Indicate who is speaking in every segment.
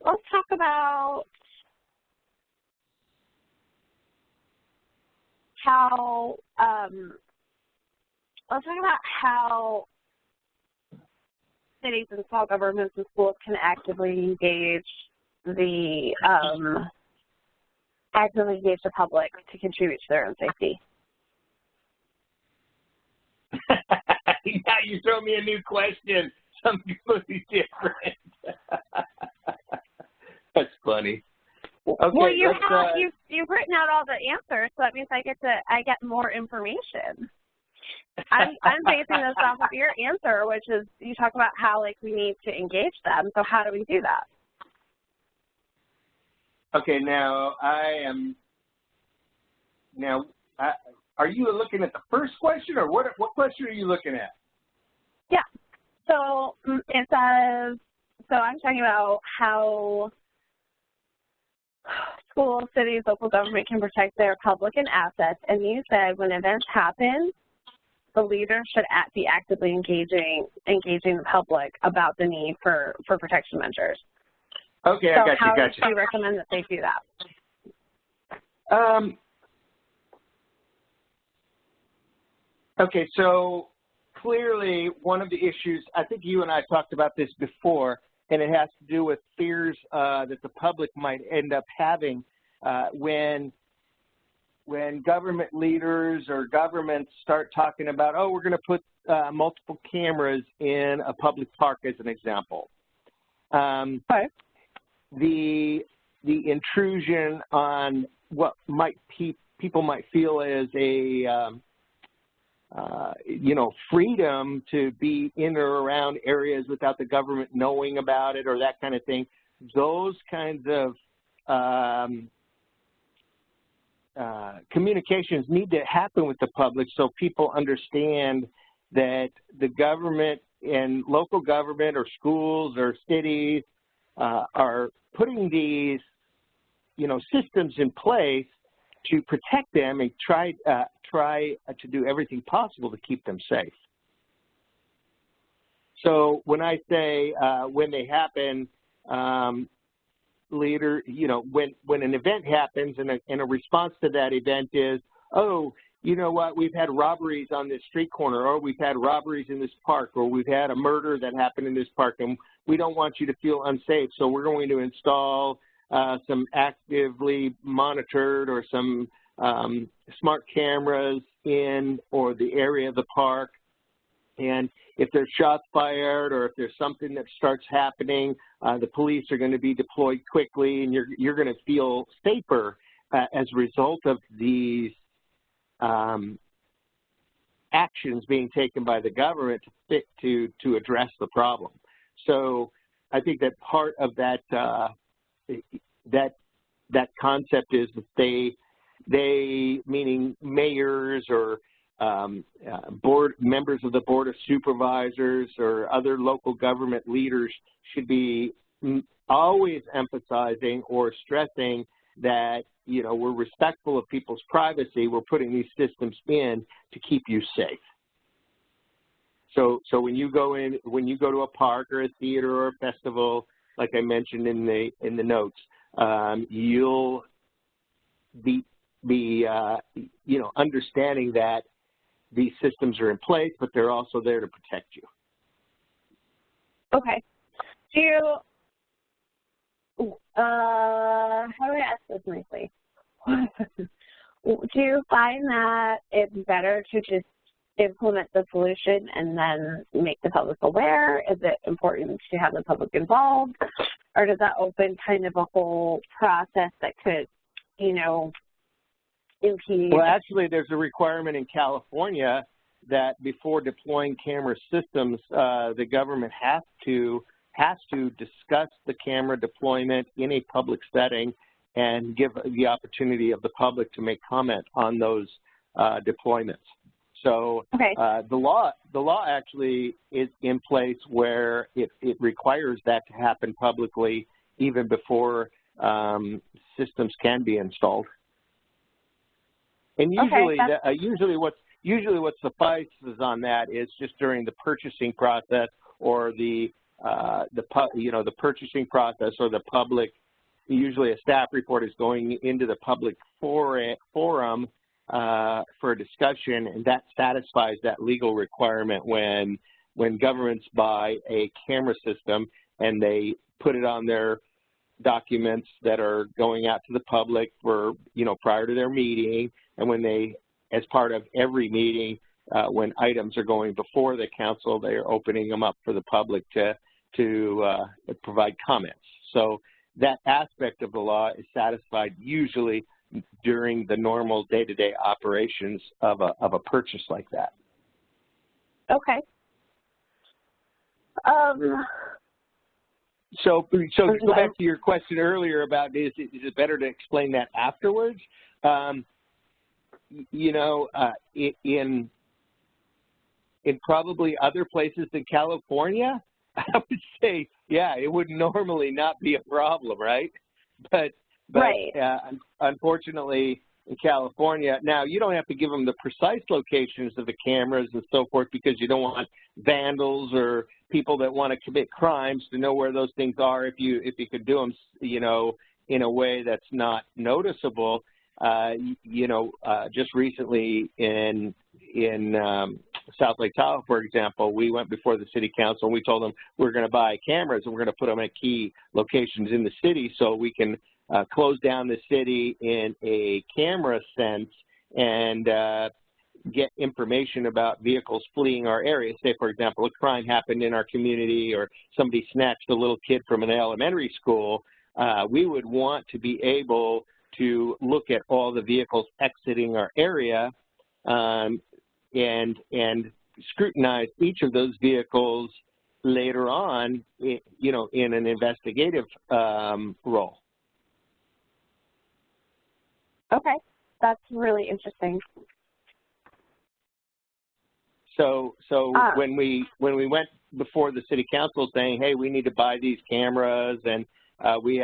Speaker 1: let's talk about how cities and small governments and schools can actively engage the public to contribute to their own safety.
Speaker 2: Now you throw me a new question. Something completely different. That's funny. Okay,
Speaker 1: well, you've written out all the answers, so that means I get more information. I'm basing this off of your answer, which is you talk about how we need to engage them. So how do we do that?
Speaker 2: Okay, are you looking at the first question, or what question are you looking at?
Speaker 1: Yeah. So it says, I'm talking about how schools, cities, local government can protect their public and assets. And you said when events happen, the leader should be actively engaging the public about the need for protection measures.
Speaker 2: Okay, I got you.
Speaker 1: How do you recommend that they do that?
Speaker 2: Okay, so clearly one of the issues, I think you and I talked about this before, and it has to do with fears that the public might end up having when government leaders or governments start talking about, oh, we're going to put multiple cameras in a public park, as an example.
Speaker 1: Okay.
Speaker 2: The intrusion on what people might feel is a freedom to be in or around areas without the government knowing about it or that kind of thing. Those kinds of communications need to happen with the public so people understand that the government and local government or schools or cities are putting these, systems in place to protect them and try to do everything possible to keep them safe. So when I say when they happen, later, when an event happens and a response to that event is, oh, you know what, we've had robberies on this street corner, or we've had robberies in this park, or we've had a murder that happened in this park, and we don't want you to feel unsafe, so we're going to install some actively monitored or some smart cameras in or the area of the park. And if there's shots fired or if there's something that starts happening, the police are going to be deployed quickly, and you're going to feel safer as a result of these actions being taken by the government to address the problem. So I think that part of that that concept is that they meaning mayors or members of the Board of Supervisors or other local government leaders should be always emphasizing or stressing that, we're respectful of people's privacy. We're putting these systems in to keep you safe. So when you go to a park or a theater or a festival, like I mentioned in the notes, you'll be understanding that these systems are in place, but they're also there to protect you.
Speaker 1: Okay. How do I ask this nicely? Do you find that it's better to just implement the solution and then make the public aware? Is it important to have the public involved? Or does that open kind of a whole process that could, impede?
Speaker 2: Well, actually, there's a requirement in California that before deploying camera systems, the government has to discuss the camera deployment in a public setting and give the opportunity of the public to make comment on those deployments. So
Speaker 1: okay.
Speaker 2: The law actually is in place where it requires that to happen publicly even before systems can be installed. And usually, usually what suffices on that is just during the purchasing process or the the purchasing process or the public. Usually a staff report is going into the public forum for a discussion, and that satisfies that legal requirement when governments buy a camera system and they put it on their documents that are going out to the public for, prior to their meeting, and when they, as part of every meeting, when items are going before the council, they are opening them up for the public to provide comments. So that aspect of the law is satisfied usually during the normal day-to-day operations of a purchase like that.
Speaker 1: Okay.
Speaker 2: So to go back to your question earlier about is it better to explain that afterwards? In probably other places than California, I would say, yeah, it would normally not be a problem, right? But
Speaker 1: right.
Speaker 2: Unfortunately, in California, now you don't have to give them the precise locations of the cameras and so forth because you don't want vandals or people that want to commit crimes to know where those things are. If you could do them, in a way that's not noticeable. Just recently in South Lake Tahoe, for example, we went before the city council and we told them we're going to buy cameras and we're going to put them at key locations in the city so we can close down the city in a camera sense and get information about vehicles fleeing our area. Say, for example, a crime happened in our community or somebody snatched a little kid from an elementary school. We would want to be able to look at all the vehicles exiting our area and scrutinize each of those vehicles later on, in an investigative role.
Speaker 1: Okay, that's really interesting.
Speaker 2: So when we went before the city council saying, hey, we need to buy these cameras, and we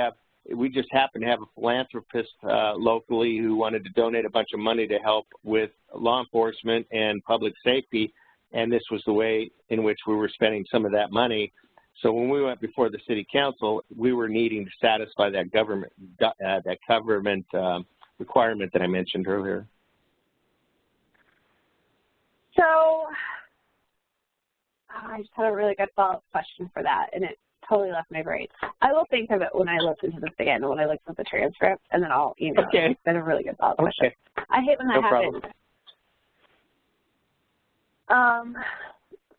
Speaker 2: just happened to have a philanthropist locally who wanted to donate a bunch of money to help with law enforcement and public safety, and this was the way in which we were spending some of that money. So when we went before the city council, we were needing to satisfy that government requirement that I mentioned earlier.
Speaker 1: So I just had a really good follow-up question for that, and it totally left my brain. I will think of it when I listen to this again, when I listen to the transcript, and then I'll email it. It's been a really good follow-up question. I hate when that happens.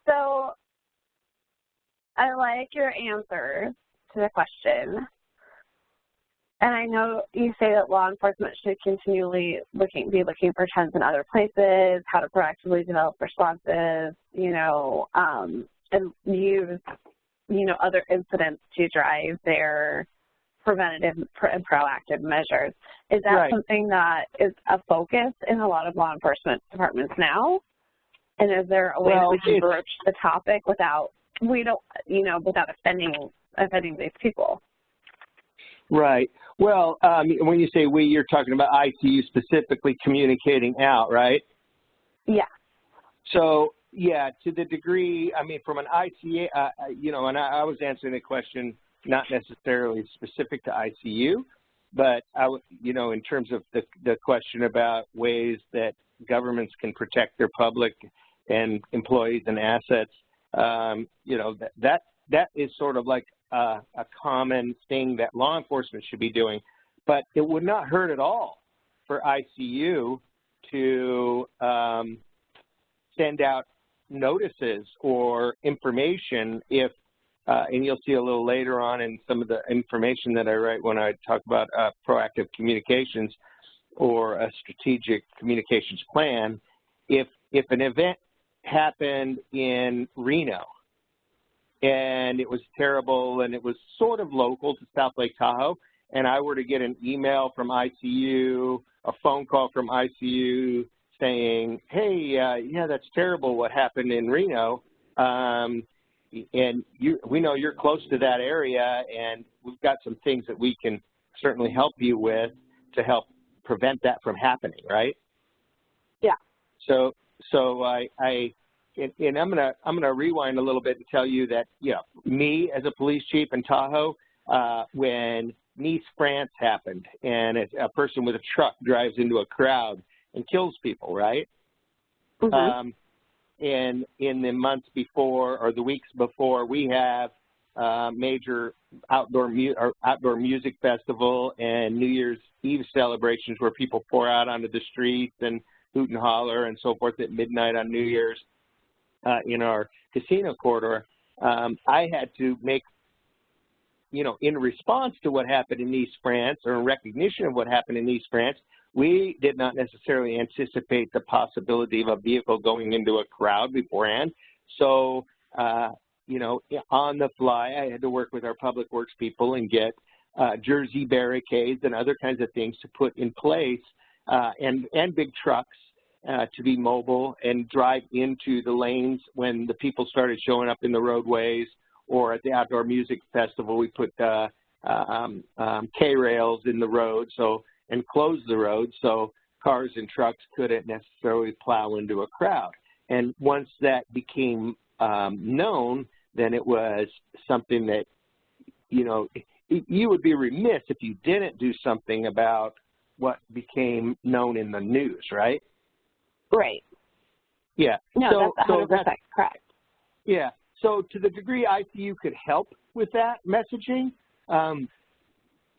Speaker 1: So I like your answers to the question. And I know you say that law enforcement should continually be looking for trends in other places, how to proactively develop responses, and use, other incidents to drive their preventative and proactive measures. Is that something that is a focus in a lot of law enforcement departments now? And is there a way that we can broach the topic without offending these people?
Speaker 2: Right. Well, when you say we, you're talking about ICU specifically communicating out, right?
Speaker 1: Yeah.
Speaker 2: So, yeah, to the degree, from an ICA, and I was answering the question not necessarily specific to ICU, but, in terms of the question about ways that governments can protect their public and employees and assets, that is sort of like a common thing that law enforcement should be doing. But it would not hurt at all for ICU to send out notices or information if, and you'll see a little later on in some of the information that I write when I talk about proactive communications or a strategic communications plan, if an event happened in Reno and it was terrible and it was sort of local to South Lake Tahoe, and I were to get an email from ICU, a phone call from ICU saying, hey, yeah, that's terrible what happened in Reno, and we know you're close to that area, and we've got some things that we can certainly help you with to help prevent that from happening, right?
Speaker 1: Yeah.
Speaker 2: So I and I'm gonna rewind a little bit and tell you that, me as a police chief in Tahoe, when Nice, France happened, and a person with a truck drives into a crowd and kills people, right?
Speaker 1: Mm-hmm.
Speaker 2: And in the months before or the weeks before, we have major outdoor music festival and New Year's Eve celebrations where people pour out onto the streets and hoot and holler and so forth at midnight on New Year's in our casino corridor. I had to make, in response to what happened in Nice, France, or in recognition of what happened in Nice, France, we did not necessarily anticipate the possibility of a vehicle going into a crowd beforehand. So, on the fly, I had to work with our public works people and get jersey barricades and other kinds of things to put in place, and big trucks to be mobile and drive into the lanes when the people started showing up in the roadways. Or at the outdoor music festival, we put K-rails in the road and closed the road so cars and trucks couldn't necessarily plow into a crowd. And once that became known, then it was something that, you would be remiss if you didn't do something about what became known in the news, right?
Speaker 1: Right.
Speaker 2: Yeah.
Speaker 1: No, that's 100% correct.
Speaker 2: Yeah. So to the degree ICU could help with that messaging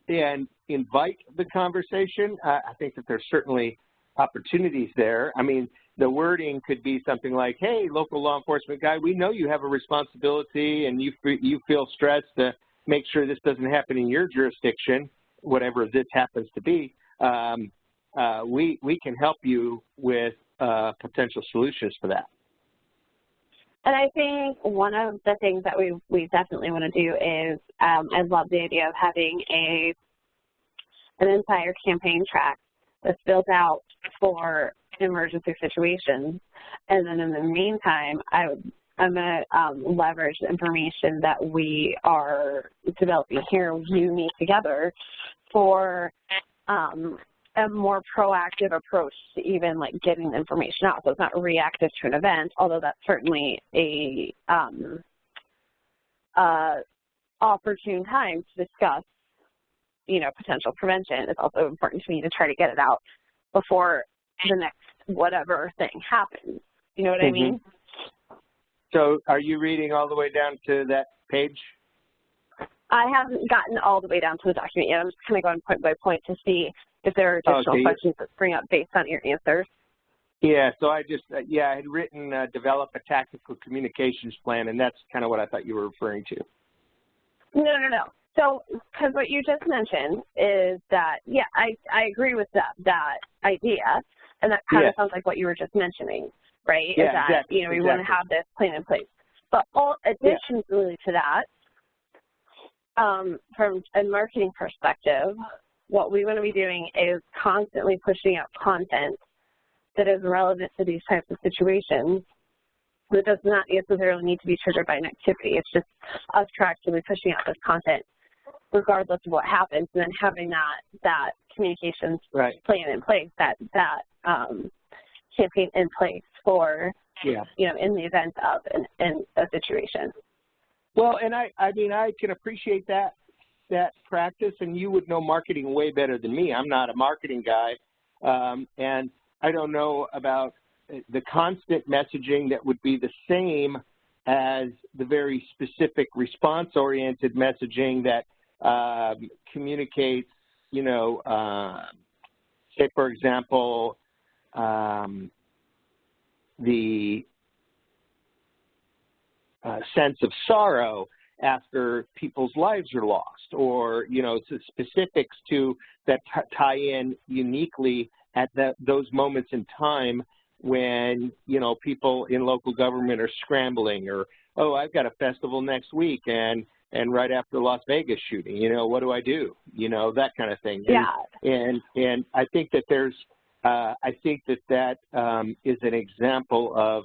Speaker 2: and invite the conversation, I think that there's certainly opportunities there. I mean, the wording could be something like, hey, local law enforcement guy, we know you have a responsibility and you feel stressed to make sure this doesn't happen in your jurisdiction, whatever this happens to be. We can help you with potential solutions for that.
Speaker 1: And I think one of the things that we definitely want to do is, I love the idea of having an entire campaign track that's built out for emergency situations. And then in the meantime, I'm going to leverage the information that we are developing here, you, me, together, for a more proactive approach to even like getting the information out. So it's not reactive to an event, although that's certainly a opportune time to discuss, potential prevention. It's also important to me to try to get it out before the next whatever thing happens. You know what I mean?
Speaker 2: So are you reading all the way down to that page?
Speaker 1: I haven't gotten all the way down to the document yet. I'm just kind of going point by point to see if there are additional questions that spring up based on your answers.
Speaker 2: Yeah, so I had written develop a tactical communications plan, and that's kind of what I thought you were referring to.
Speaker 1: No. So, because what you just mentioned is that, I agree with that idea, and that kind of sounds like what you were just mentioning, right?
Speaker 2: Yeah,
Speaker 1: is that,
Speaker 2: exactly.
Speaker 1: We want to have this plan in place. But additionally to that, from a marketing perspective, what we want to be doing is constantly pushing out content that is relevant to these types of situations. That does not necessarily need to be triggered by an activity. It's just us proactively pushing out this content regardless of what happens, and then having that communications plan in place, that campaign in place for, in the event of a situation.
Speaker 2: Well, and I can appreciate that practice, and you would know marketing way better than me. I'm not a marketing guy, and I don't know about the constant messaging that would be the same as the very specific response-oriented messaging that communicates, say, for example, the sense of sorrow after people's lives are lost, or, specifics to that tie in uniquely at those moments in time when, people in local government are scrambling, or, oh, I've got a festival next week and right after the Las Vegas shooting, what do I do? That kind of thing.
Speaker 1: Yeah.
Speaker 2: And I think that there's, that is an example of,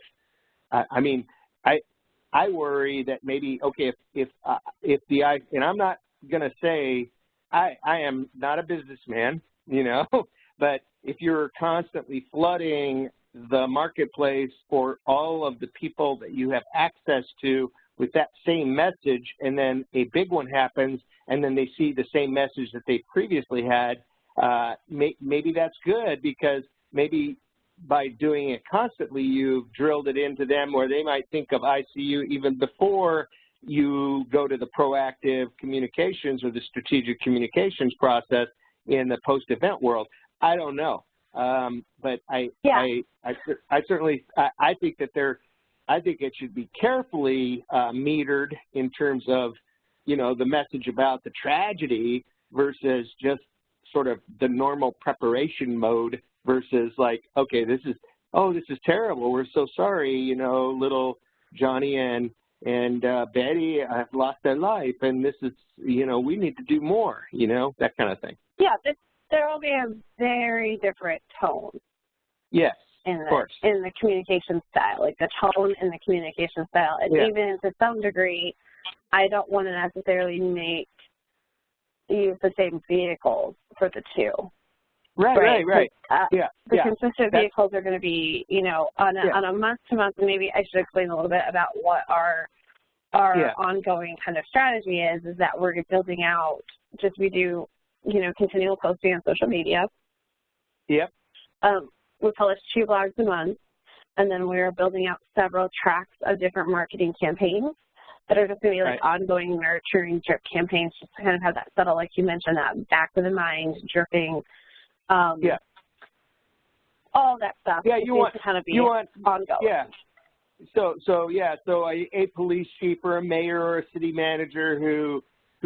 Speaker 2: I worry that maybe, okay, and I'm not going to say I am not a businessman, but if you're constantly flooding the marketplace for all of the people that you have access to with that same message, and then a big one happens, and then they see the same message that they previously had, maybe that's good, because maybe by doing it constantly, you've drilled it into them, or they might think of ICU even before you go to the proactive communications or the strategic communications process in the post-event world. I don't know, but I certainly think that I think it should be carefully metered in terms of, you know, the message about the tragedy versus just sort of the normal preparation mode versus like, okay, this is terrible. We're so sorry, you know, little Johnny and Betty have lost their life, and this is, you know, we need to do more, you know, that kind of thing.
Speaker 1: Yeah, there will be a very different tone.
Speaker 2: Yes,
Speaker 1: in
Speaker 2: of course.
Speaker 1: In the communication style, like the tone in the communication style. And even to some degree, I don't want to necessarily use the same vehicles for the two.
Speaker 2: Right.
Speaker 1: The consistent vehicles are going to be, you know, on a month-to-month, maybe I should explain a little bit about what our ongoing kind of strategy is that we're building out, we do, you know, continual posting on social media.
Speaker 2: Yep.
Speaker 1: We publish 2 blogs a month, and then we're building out several tracks of different marketing campaigns that are just going to be like ongoing nurturing drip campaigns, just to kind of have that subtle, like you mentioned, that back of the mind dripping. All that stuff.
Speaker 2: Yeah, you want
Speaker 1: to kind of be ongoing.
Speaker 2: Yeah. So a police chief or a mayor or a city manager who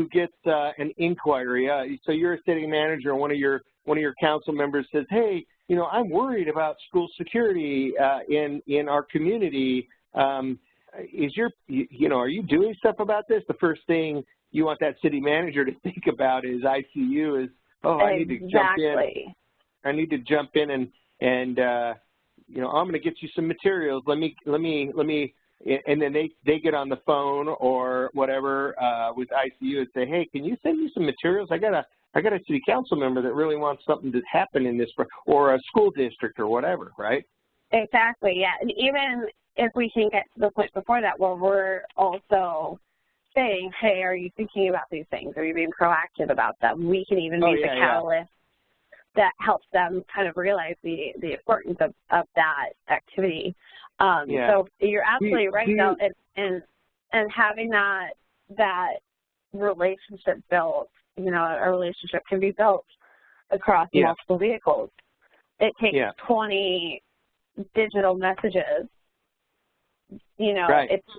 Speaker 2: gets an inquiry. So you're a city manager, and one of your council members says, hey, you know, I'm worried about school security in our community. Are you doing stuff about this? The first thing you want that city manager to think about is ICU is, I need to jump in. I need to jump in and you know, I'm going to get you some materials. Let me, and then they get on the phone or whatever with ICU and say, hey, can you send me some materials? I got a city council member that really wants something to happen in this, or a school district or whatever, right?
Speaker 1: Exactly, yeah. And even if we can get to the point before that where we're also saying, hey, are you thinking about these things? Are you being proactive about them? We can even be the catalyst that helps them kind of realize the importance of that activity. So you're absolutely right, though, and having that relationship built, you know, a relationship can be built across multiple vehicles. It takes 20 digital messages. You know,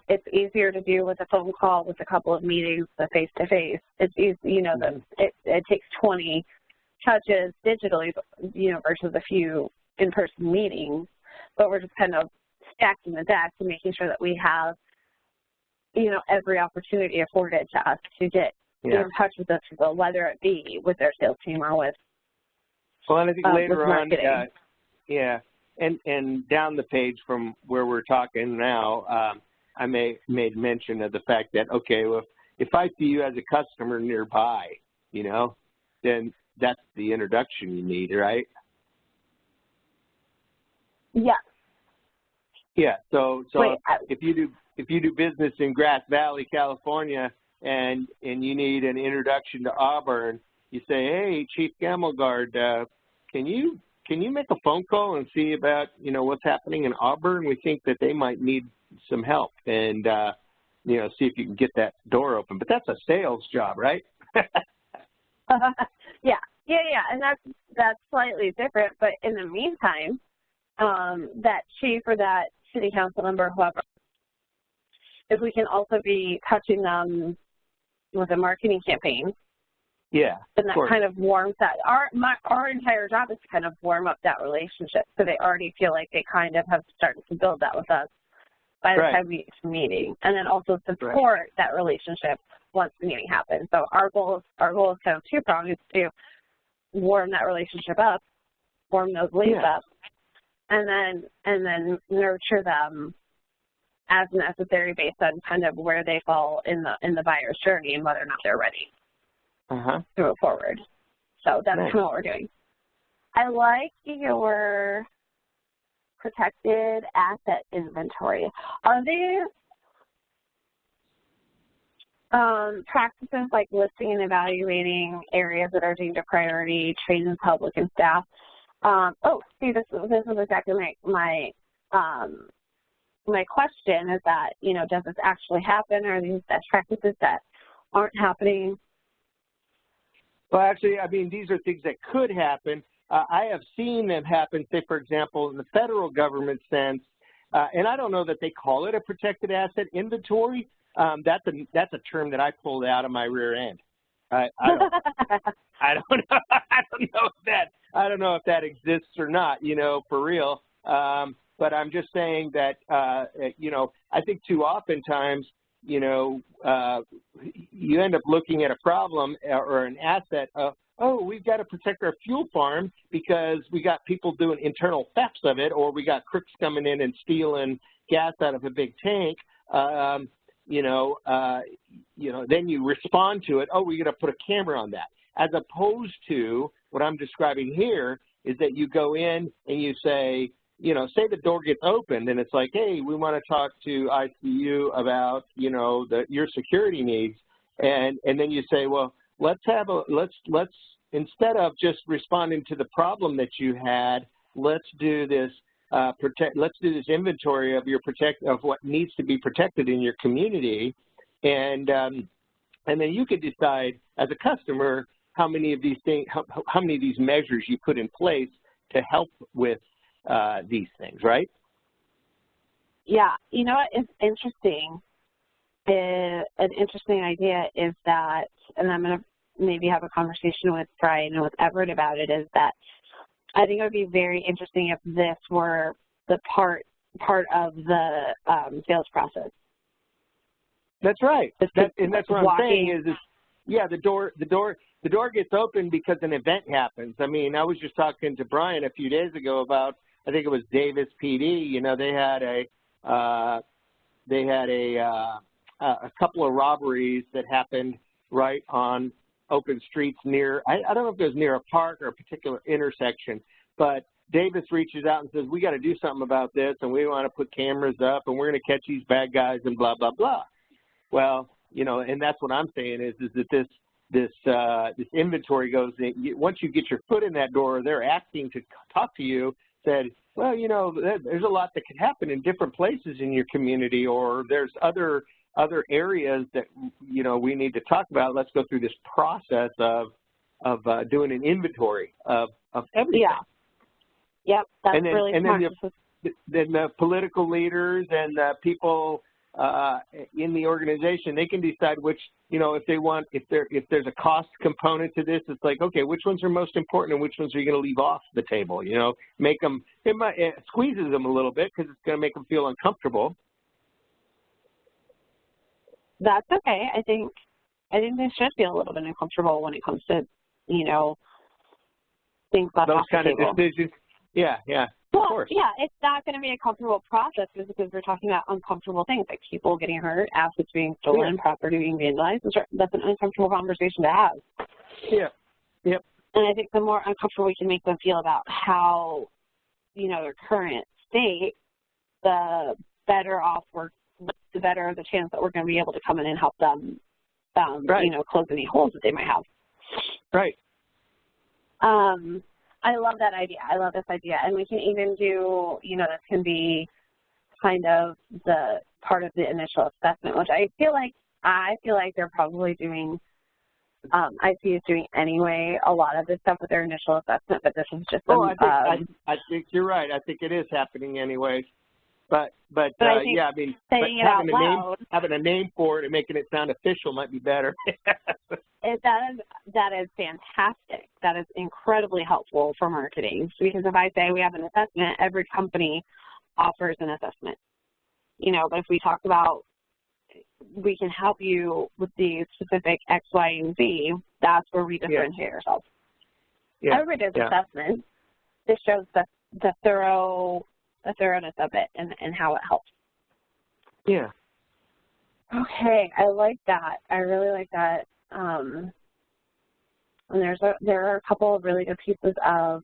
Speaker 1: it's easier to do with a phone call, with a couple of meetings, the face-to-face. It's easy, you know, it takes 20 touches digitally, you know, versus a few in-person meetings. But we're just kind of stacking the deck and making sure that we have, you know, every opportunity afforded to us to get in touch with those people, whether it be with their sales team or with
Speaker 2: and I think later on, and down the page from where we're talking now, I made mention of the fact that, okay, well, if ICU has a customer nearby, you know, then that's the introduction you need, right?
Speaker 1: Yeah.
Speaker 2: Yeah. So if you do business in Grass Valley, California, and you need an introduction to Auburn, you say, hey, Chief Gamelgard, can you make a phone call and see about, you know, what's happening in Auburn? We think that they might need some help, and you know, see if you can get that door open. But that's a sales job, right?
Speaker 1: Yeah, and that's slightly different. But in the meantime, that chief or that city council member, whoever, if we can also be touching them with a marketing campaign, then that kind of warms that. Our entire job is to kind of warm up that relationship, so they already feel like they kind of have started to build that with us by the time we get to meeting, and then also support that relationship once the meeting happens. So our goal is kind of two-pronged. It's to warm that relationship up, warm those leads up, and then nurture them as necessary based on kind of where they fall in the buyer's journey and whether or not they're ready to move forward. So that's kind of what we're doing. I like your protected asset inventory. Are these practices like listing and evaluating areas that are deemed a priority, training the public and staff? This is exactly my question is that, does this actually happen, or are these best practices that aren't happening?
Speaker 2: Well, actually, I mean, these are things that could happen. I have seen them happen, say, for example, in the federal government sense, and I don't know that they call it a protected asset inventory. That's a term that I pulled out of my rear end. I don't know. I don't know if that exists or not, for real. But I'm just saying that, I think too oftentimes, you end up looking at a problem or an asset of, we've got to protect our fuel farm because we got people doing internal thefts of it, or we got crooks coming in and stealing gas out of a big tank. Then you respond to it, we got to put a camera on that. As opposed to what I'm describing here is that you go in and you say, say the door gets opened and it's like, hey, we want to talk to ICU about, your security needs. And then you say, well, let's instead of just responding to the problem that you had, let's do this inventory of of what needs to be protected in your community, and then you could decide as a customer how many of these things, how many of these measures you put in place to help with these things, right?
Speaker 1: Yeah, what is interesting, an interesting idea is that, and I'm going to maybe have a conversation with Brian and with Everett about it, is that I think it would be very interesting if this were the part of the sales process.
Speaker 2: That's right. And that's what I'm saying is the door gets open because an event happens. I mean, I was just talking to Brian a few days ago about, I think it was Davis PD. They had a couple of robberies that happened right on open streets near, I don't know if it was near a park or a particular intersection, but Davis reaches out and says, we got to do something about this, and we want to put cameras up, and we're going to catch these bad guys and blah, blah, blah. Well, and that's what I'm saying is that this inventory goes in. Once you get your foot in that door, they're asking to talk to you, said, well, there's a lot that could happen in different places in your community, or there's other areas that, we need to talk about. Let's go through this process of doing an inventory of everything.
Speaker 1: Yeah. Yep, that's really smart.
Speaker 2: Then the political leaders and the people in the organization, they can decide which, if there's a cost component to this, it's like, okay, which ones are most important and which ones are you going to leave off the table? Make them, it squeezes them a little bit because it's going to make them feel uncomfortable.
Speaker 1: That's okay. I think they should feel a little bit uncomfortable when it comes to, things like
Speaker 2: those kind of decisions. Yeah.
Speaker 1: Well,
Speaker 2: of course.
Speaker 1: Yeah, it's not going to be a comfortable process because we're talking about uncomfortable things like people getting hurt, assets being stolen, property being vandalized. That's an uncomfortable conversation to have.
Speaker 2: Yeah. Yep.
Speaker 1: And I think the more uncomfortable we can make them feel about how, their current state, the better off the better the chance that we're going to be able to come in and help them, close any holes that they might have.
Speaker 2: Right.
Speaker 1: I love that idea. I love this idea. And we can even do, this can be kind of the part of the initial assessment, which I feel like they're probably doing, IC is doing anyway, a lot of this stuff with their initial assessment, but this is just
Speaker 2: I think you're right. I think it is happening anyways. But yeah, I mean, having a name for it and making it sound official might be better.
Speaker 1: That is fantastic. That is incredibly helpful for marketing, because if I say we have an assessment, every company offers an assessment. But if we talk about we can help you with the specific X, Y, and Z, that's where we differentiate ourselves. Yeah. Everybody does assessment. This shows the thoroughness of it and how it helps.
Speaker 2: Yeah.
Speaker 1: Okay, I like that. I really like that. And there are a couple of really good pieces of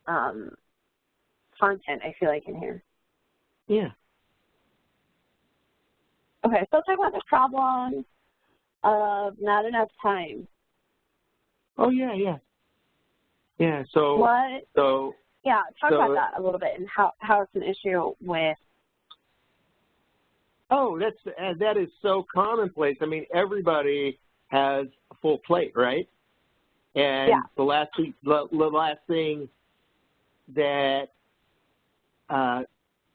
Speaker 1: content, I feel like, in here.
Speaker 2: Yeah.
Speaker 1: Okay, so let's talk about the problem of not enough time.
Speaker 2: Oh, yeah, yeah. Yeah, so...
Speaker 1: What?
Speaker 2: So...
Speaker 1: Yeah, talk about that a little bit and how it's an issue with...
Speaker 2: Oh, that is so commonplace. I mean, everybody has a full plate, right? And
Speaker 1: yeah.
Speaker 2: the last thing that,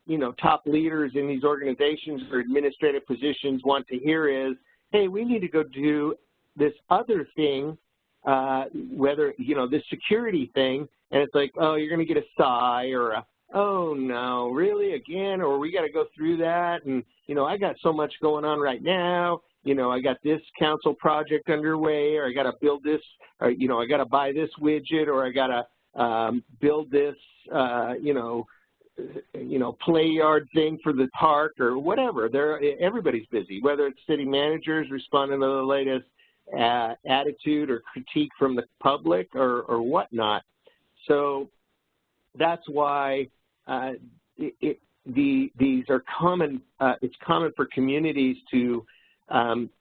Speaker 2: you know, top leaders in these organizations or administrative positions want to hear is, hey, we need to go do this other thing, whether, you know, this security thing, and it's like, oh, you're going to get a sigh or a, oh, no, really, again, or we got to go through that, and, you know, I got so much going on right now, you know, I got this council project underway, or I got to build this, or, you know, I got to buy this widget, or I got to build this, you know, play yard thing for the park or whatever. Everybody's busy, whether it's city managers responding to the latest attitude or critique from the public or whatnot. So that's why these are common. It's common for communities to,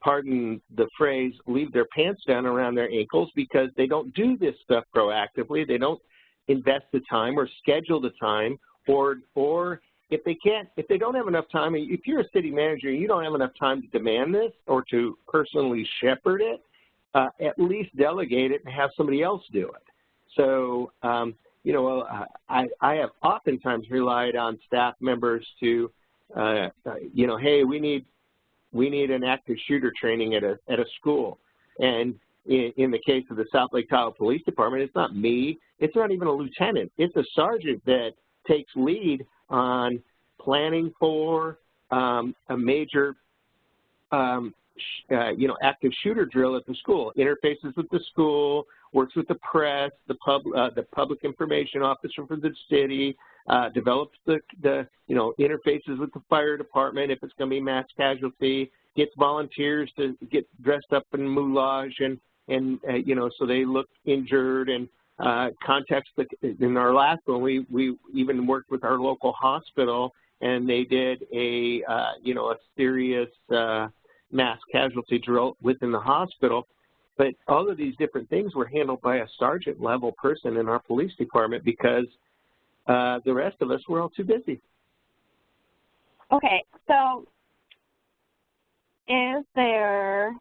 Speaker 2: pardon the phrase, leave their pants down around their ankles because they don't do this stuff proactively. They don't invest the time or schedule the time, or if they don't have enough time, if you're a city manager and you don't have enough time to demand this or to personally shepherd it, at least delegate it and have somebody else do it. So, you know, I have oftentimes relied on staff members to, you know, hey, we need an active shooter training at a school. And in the case of the South Lake Tahoe Police Department, it's not me. It's not even a lieutenant. It's a sergeant that takes lead on planning for a major, you know, active shooter drill at the school, interfaces with the school, works with the press, the public information officer for the city, develops the you know, interfaces with the fire department if it's going to be mass casualty, gets volunteers to get dressed up in moulage and you know, so they look injured, and contacts in our last one, we even worked with our local hospital, and they did a you know, a serious mass casualty drill within the hospital. But all of these different things were handled by a sergeant level person in our police department because the rest of us were all too busy.
Speaker 1: Okay, so is there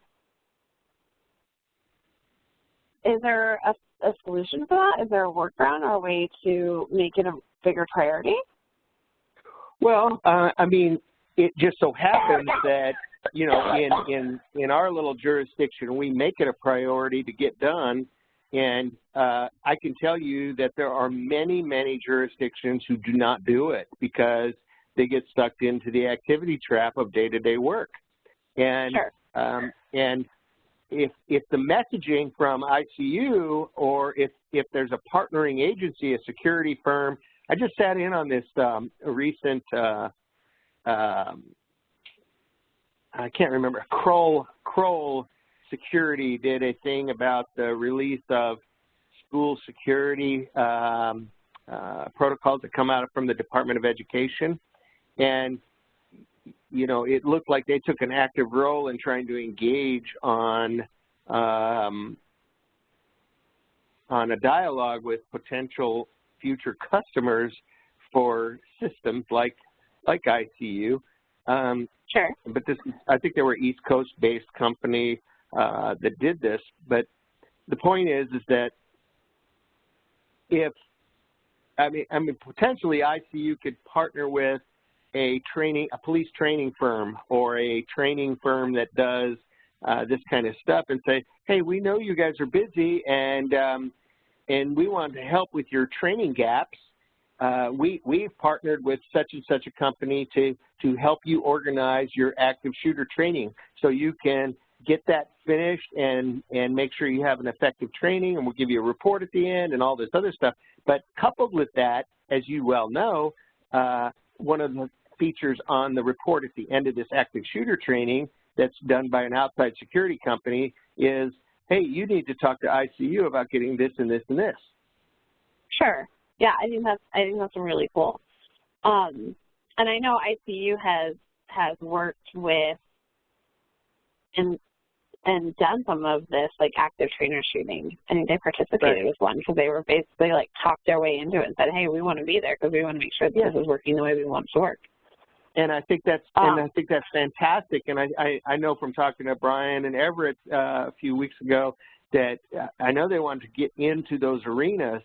Speaker 1: a solution for that? Is there a workaround or a way to make it a bigger priority?
Speaker 2: Well, I mean, it just so happens that, you know, in our little jurisdiction, we make it a priority to get done. And I can tell you that there are many, many jurisdictions who do not do it because they get stuck into the activity trap of day-to-day work. And
Speaker 1: sure.
Speaker 2: And if the messaging from ICU, or if there's a partnering agency, a security firm, I just sat in on this recent, I can't remember, Kroll Security did a thing about the release of school security protocols that come out from the Department of Education. And, you know, it looked like they took an active role in trying to engage on a dialogue with potential future customers for systems like ICU.
Speaker 1: Sure.
Speaker 2: But this, I think they were East Coast-based company that did this. But the point is that if, I mean, potentially ICU could partner with a police training firm or a training firm that does this kind of stuff and say, hey, we know you guys are busy and we want to help with your training gaps. We've partnered with such and such a company to help you organize your active shooter training so you can get that finished and make sure you have an effective training, and we'll give you a report at the end and all this other stuff. But coupled with that, as you well know, one of the features on the report at the end of this active shooter training that's done by an outside security company is, hey, you need to talk to ICU about getting this and this and this.
Speaker 1: Sure. Yeah, I think that's really cool. And I know ICU has worked with and done some of this, like, active trainer shooting. I think they participated with one because they were basically, like, talked their way into it and said, hey, we want to be there because we want to make sure that this is working the way we want it to work.
Speaker 2: And I think that's fantastic. And I know from talking to Brian and Everett a few weeks ago that I know they wanted to get into those arenas,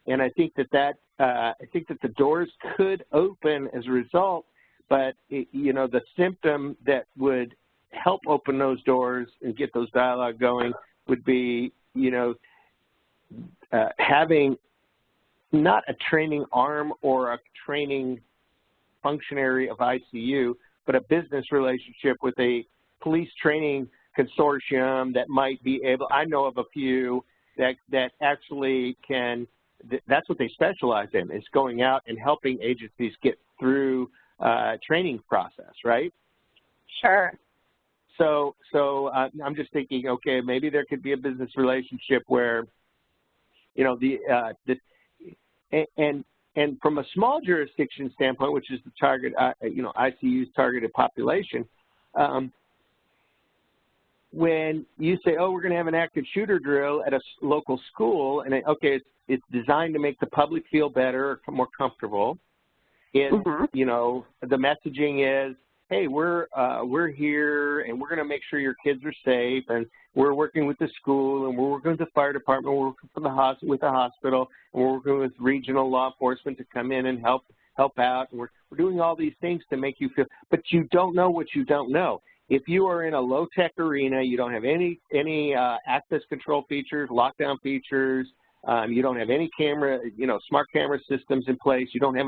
Speaker 2: and I think that the doors could open as a result. But the symptom that would help open those doors and get those dialogue going would be, having not a training arm or a training functionary of ICU, but a business relationship with a police training consortium that might be able, I know of a few that actually can, that's what they specialize in, is going out and helping agencies get through training process, right?
Speaker 1: Sure.
Speaker 2: So I'm just thinking, okay, maybe there could be a business relationship where, and from a small jurisdiction standpoint, which is the target, ICU's targeted population, when you say, oh, we're going to have an active shooter drill at a local school, and it's designed to make the public feel better or more comfortable. The messaging is, hey, we're here, and we're going to make sure your kids are safe, and we're working with the school, and we're working with the fire department, we're working with the hospital, and we're working with regional law enforcement to come in and help out. And we're doing all these things to make you feel, but you don't know what you don't know. If you are in a low-tech arena, you don't have any access control features, lockdown features, you don't have any camera, smart camera systems in place. You don't have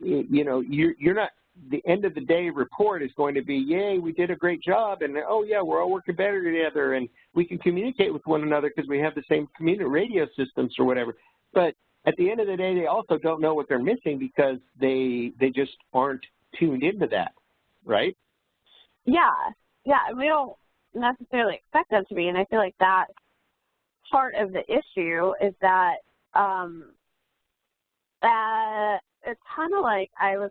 Speaker 2: you're not. The end of the day report is going to be, yay, we did a great job, and oh yeah, we're all working better together, and we can communicate with one another because we have the same community radio systems or whatever. But at the end of the day, they also don't know what they're missing because they just aren't tuned into that, right?
Speaker 1: Yeah, and we don't necessarily expect them to be, and I feel like that's part of the issue is that it's kind of like I'm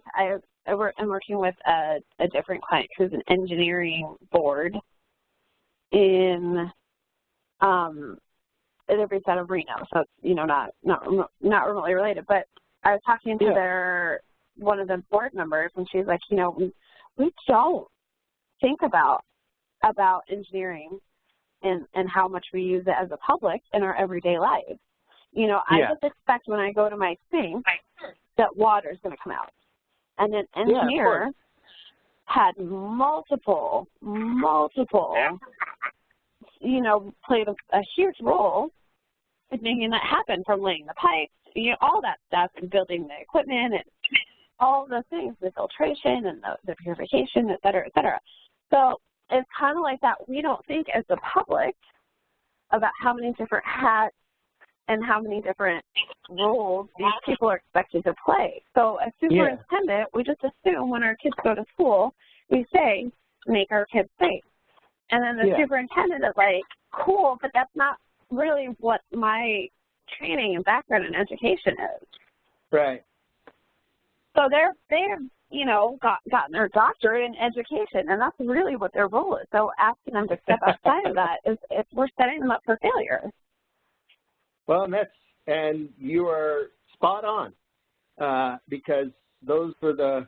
Speaker 1: working with a different client who's an engineering board in every set of Reno, so it's not remotely related. But I was talking to one of the board members, and she's like, we don't think about engineering and how much we use it as a public in our everyday lives. I just expect when I go to my sink that water is going to come out. And an engineer had multiple, played a huge role in making that happen, from laying the pipes, all that stuff, and building the equipment and all the things, the filtration and the purification, et cetera, et cetera. So it's kind of like that. We don't think as the public about how many different hats and how many different roles these people are expected to play. So as superintendent, we just assume when our kids go to school, we say, make our kids safe. And then the superintendent is like, cool, but that's not really what my training and background in education is.
Speaker 2: Right.
Speaker 1: So they've gotten their doctorate in education, and that's really what their role is. So asking them to step outside of that we're setting them up for failure.
Speaker 2: Well, and you are spot on, because those are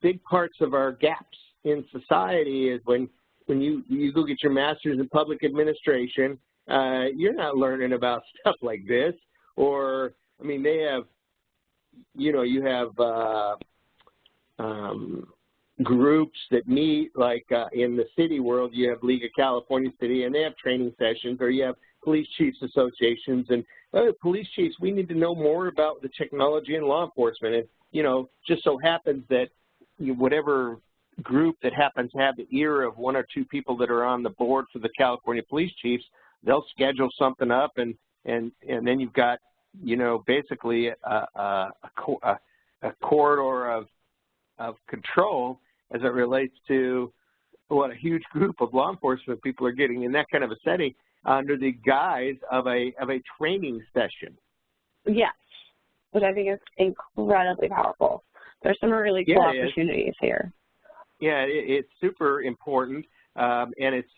Speaker 2: big parts of our gaps in society. Is when you go get your master's in public administration, you're not learning about stuff like this. Or they have, you have groups that meet, like in the city world, you have League of California City, and they have training sessions, or you have police chiefs associations, and police chiefs, we need to know more about the technology in law enforcement. And, just so happens that whatever group that happens to have the ear of one or two people that are on the board for the California police chiefs, they'll schedule something up, and then you've got, basically a corridor of control as it relates to what a huge group of law enforcement people are getting in that kind of a setting under the guise of a training session.
Speaker 1: Yes, which I think is incredibly powerful. There's some really cool opportunities here.
Speaker 2: Yeah, it's super important, and it's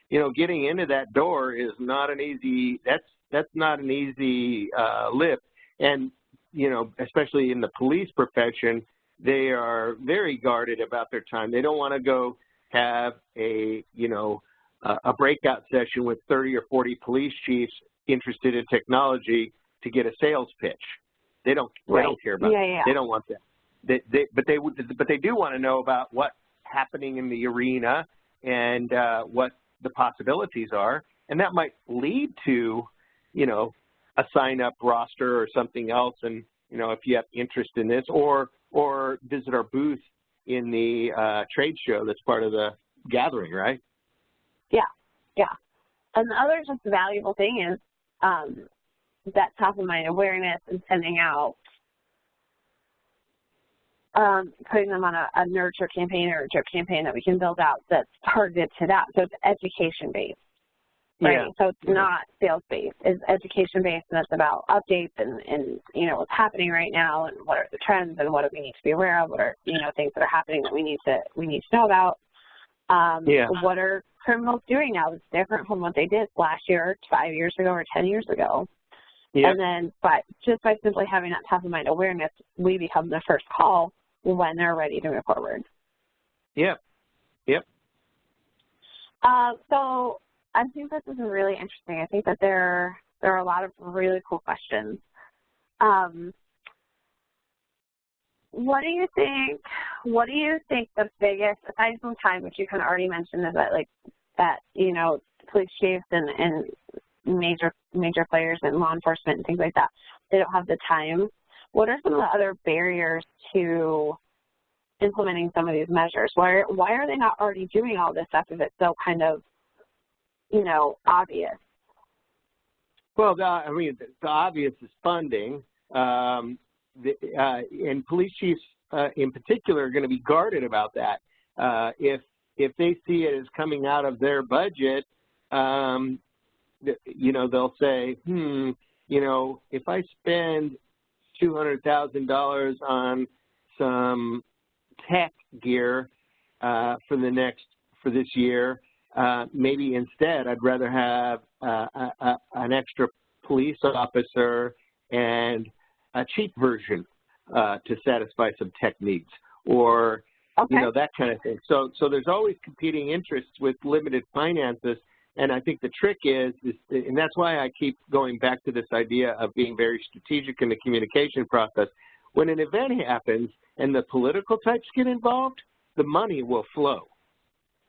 Speaker 2: you know, getting into that door is not an easy. That's not an easy lift, and you know, especially in the police profession, they are very guarded about their time. They don't want to go have a breakout session with 30 or 40 police chiefs interested in technology to get a sales pitch. They don't care about that. They don't want that. But they do want to know about what's happening in the arena and what the possibilities are, and that might lead to, you know, a sign-up roster or something else. And you know, if you have interest in this, or visit our booth in the trade show that's part of the gathering, right?
Speaker 1: Yeah. And the other just valuable thing is that top-of-mind awareness and sending out, putting them on a nurture campaign or a drip campaign that we can build out that's targeted to that. So it's education-based, right?
Speaker 2: Yeah.
Speaker 1: So it's not sales-based. It's education-based, and it's about updates and, you know, what's happening right now and what are the trends and what do we need to be aware of, what are, you know, things that are happening that we need to know about. What are criminals doing now that's different from what they did last year, 5 years ago, or 10 years ago?
Speaker 2: Yep.
Speaker 1: And then, but just by simply having that top-of-mind awareness, we become the first call when they're ready to move forward.
Speaker 2: Yep.
Speaker 1: So I think this is really interesting. I think that there are a lot of really cool questions. What do you think the biggest, aside from time, which you kind of already mentioned, is that you know, police chiefs and major players in law enforcement and things like that, they don't have the time. What are some of the other barriers to implementing some of these measures? Why are they not already doing all this stuff if it's so kind of, you know, obvious?
Speaker 2: Well, the obvious is funding. And police chiefs in particular are going to be guarded about that. If they see it as coming out of their budget, you know, they'll say, you know, if I spend $200,000 on some tech gear for this year, maybe instead I'd rather have an extra police officer and a cheap version to satisfy some tech needs, or you know, that kind of thing. So there's always competing interests with limited finances, and I think the trick is, and that's why I keep going back to this idea of being very strategic in the communication process. When an event happens and the political types get involved, the money will flow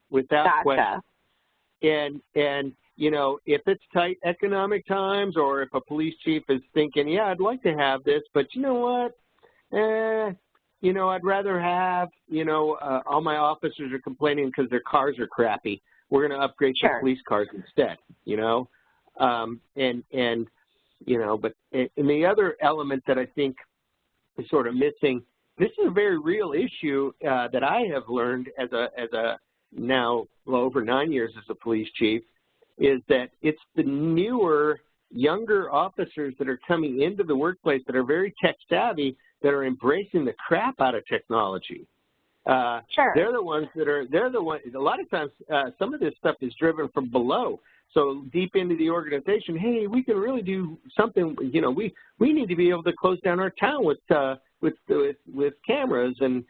Speaker 2: without question. And you know, if it's tight economic times, or if a police chief is thinking, yeah, I'd like to have this, but you know what, you know, I'd rather have, you know, all my officers are complaining because their cars are crappy. We're going to upgrade to police cars instead, you know. And you know, but and the other element that I think is sort of missing, this is a very real issue that I have learned as a now over 9 years as a police chief, is that it's the newer, younger officers that are coming into the workplace that are very tech savvy that are embracing the crap out of technology. They're the ones a lot of times some of this stuff is driven from below. So deep into the organization, hey, we can really do something, you know, we need to be able to close down our town with cameras and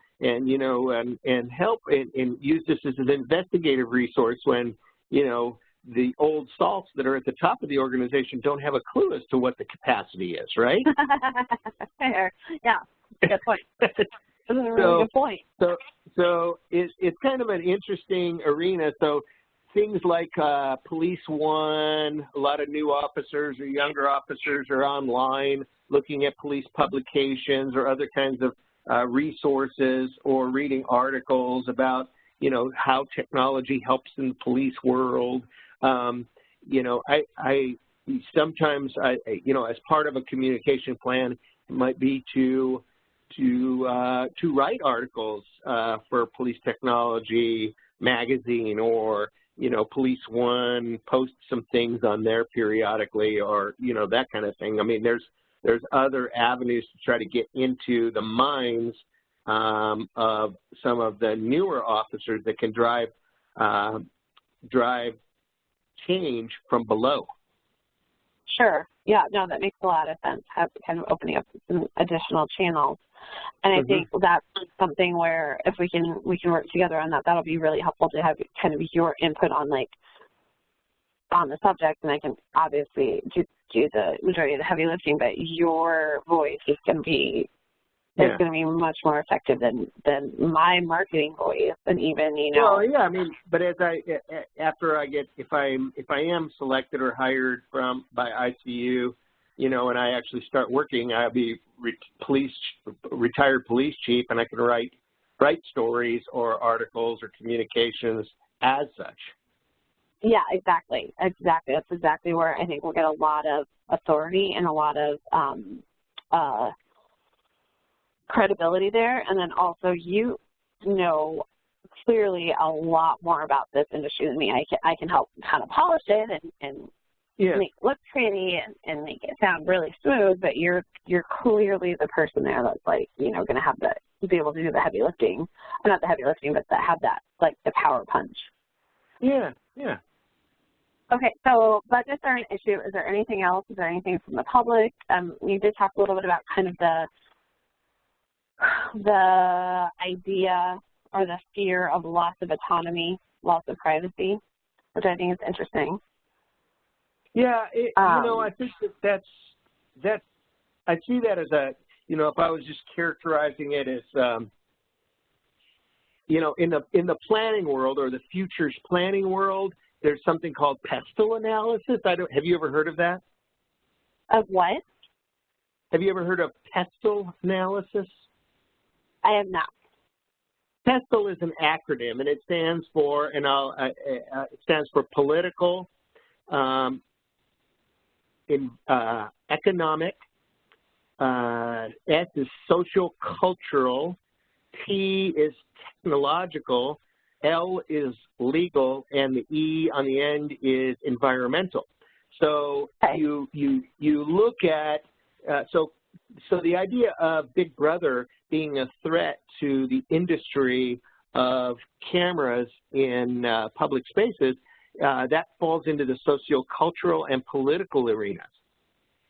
Speaker 2: you know, and help and use this as an investigative resource when, you know, the old salts that are at the top of the organization don't have a clue as to what the capacity is, right?
Speaker 1: Fair. Yeah, good point. That's a really good point.
Speaker 2: So it's kind of an interesting arena. So things like Police One, a lot of new officers or younger officers are online looking at police publications or other kinds of resources, or reading articles about, you know, how technology helps in the police world. You know, I sometimes, you know, as part of a communication plan, it might be to write articles for Police Technology magazine, or Police One posts some things on there periodically, or, that kind of thing. I mean, there's other avenues to try to get into the minds of some of the newer officers that can drive change from below.
Speaker 1: Sure. Yeah, no, that makes a lot of sense, kind of opening up some additional channels. And I think that's something where if we can work together on that, that'll be really helpful to have kind of your input on on the subject, and I can obviously do the majority of the heavy lifting, but your voice is going to be much more effective than my marketing voice, and even
Speaker 2: Well, yeah, I mean, but if I am selected or hired by ICU, and I actually start working, I'll be retired police chief, and I can write stories or articles or communications as such.
Speaker 1: Yeah, exactly. That's exactly where I think we'll get a lot of authority and a lot of credibility there. And then also, you know clearly a lot more about this industry than me. I can help kind of polish it and make it look pretty and make it sound really smooth, but you're clearly the person there that's going to have be able to do the heavy lifting, or not the heavy lifting, but that have that the power punch.
Speaker 2: Yeah.
Speaker 1: Okay, so budgets are an issue. Is there anything else? Is there anything from the public? You did talk a little bit about kind of the idea or the fear of loss of autonomy, loss of privacy, which I think is interesting.
Speaker 2: Yeah, I think that's I see that as if I was just characterizing it as, in the planning world or the futures planning world, there's something called pestle analysis. Have you ever heard of that?
Speaker 1: Of what?
Speaker 2: Have you ever heard of pestle analysis?
Speaker 1: I have not.
Speaker 2: PESTLE is an acronym, and it stands for political, economic, S is social cultural, T is technological, L is legal, and the E on the end is environmental. So you look at so the idea of Big Brother being a threat to the industry of cameras in public spaces, that falls into the sociocultural and political arenas.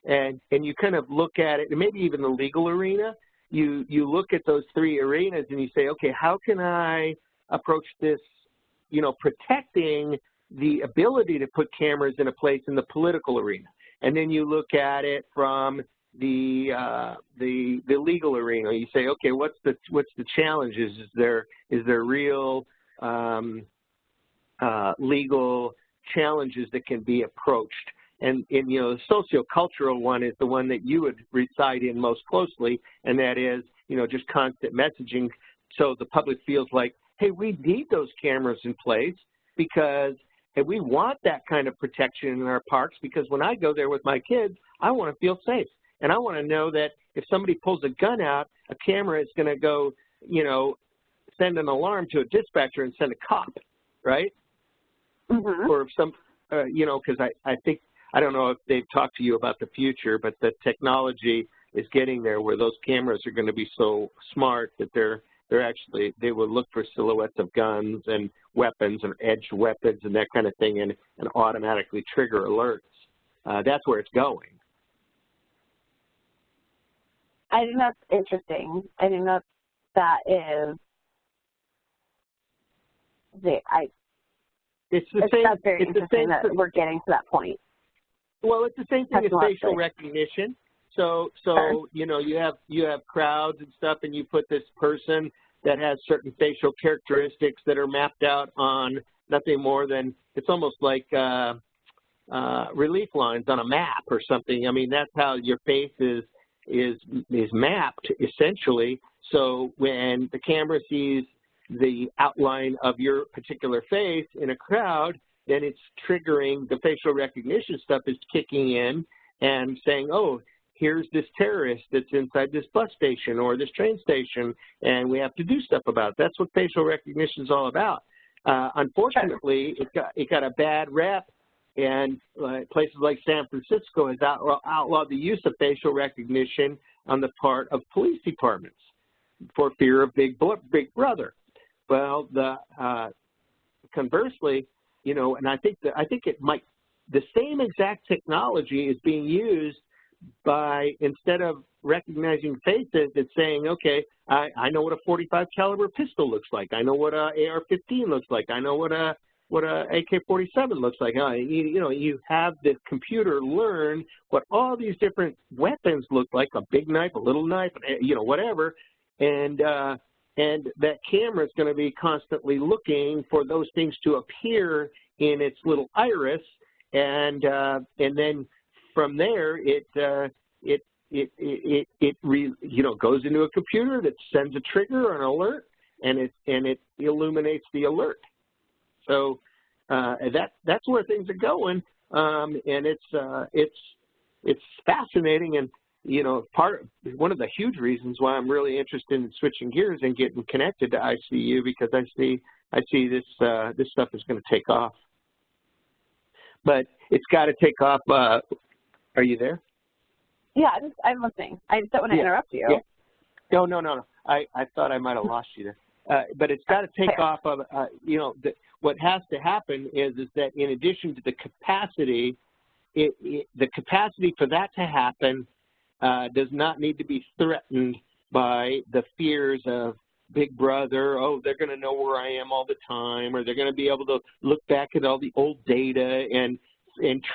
Speaker 2: And you kind of look at it, and maybe even the legal arena, you look at those three arenas and you say, okay, how can I approach this, protecting the ability to put cameras in a place in the political arena? And then you look at it from the legal arena. You say, okay, what's the challenges? Is there real legal challenges that can be approached? And the sociocultural one is the one that you would reside in most closely, and that is, just constant messaging, so the public feels like, hey, we need those cameras in place because we want that kind of protection in our parks, because when I go there with my kids, I want to feel safe. And I want to know that if somebody pulls a gun out, a camera is going to go, send an alarm to a dispatcher and send a cop, right?
Speaker 1: Mm-hmm.
Speaker 2: Or if some, because I think, I don't know if they've talked to you about the future, but the technology is getting there where those cameras are going to be so smart that they will look for silhouettes of guns and weapons and edged weapons and that kind of thing, and automatically trigger alerts. That's where it's going.
Speaker 1: I think that's interesting. I think that is
Speaker 2: it's the same.
Speaker 1: That's very interesting that we're getting to that point.
Speaker 2: Well, it's the same thing as facial recognition. So
Speaker 1: Sure.
Speaker 2: you have crowds and stuff, and you put this person that has certain facial characteristics that are mapped out on nothing more than, it's almost like relief lines on a map or something. I mean, that's how your face is mapped, essentially. So when the camera sees the outline of your particular face in a crowd, then it's triggering, the facial recognition stuff is kicking in and saying, oh, here's this terrorist that's inside this bus station or this train station, and we have to do stuff about it. That's what facial recognition is all about. Unfortunately, it got a bad rep, and places like San Francisco has outlawed the use of facial recognition on the part of police departments for fear of Big Brother. Well, conversely, you know, and I think it might, the same exact technology is being used by, instead of recognizing faces, it's saying, okay, I know what a .45 caliber pistol looks like. I know what a AR-15 looks like. I know what a AK-47 looks like. You know, you have the computer learn what all these different weapons look like, a big knife, a little knife, you know, whatever, and that camera is going to be constantly looking for those things to appear in its little iris, and then from there it goes into a computer that sends a trigger or an alert, and it illuminates the alert. So that's where things are going, and it's fascinating. And you know, one of the huge reasons why I'm really interested in switching gears and getting connected to ICU, because I see this stuff is going to take off. But it's got to take off. Are you there?
Speaker 1: Yeah, I'm listening. I just don't want to interrupt you.
Speaker 2: Yeah. No. I thought I might have lost you there. But it's got to take off of, you know, what has to happen is that in addition to the capacity, the capacity for that to happen does not need to be threatened by the fears of Big Brother. Oh, they're going to know where I am all the time, or they're going to be able to look back at all the old data and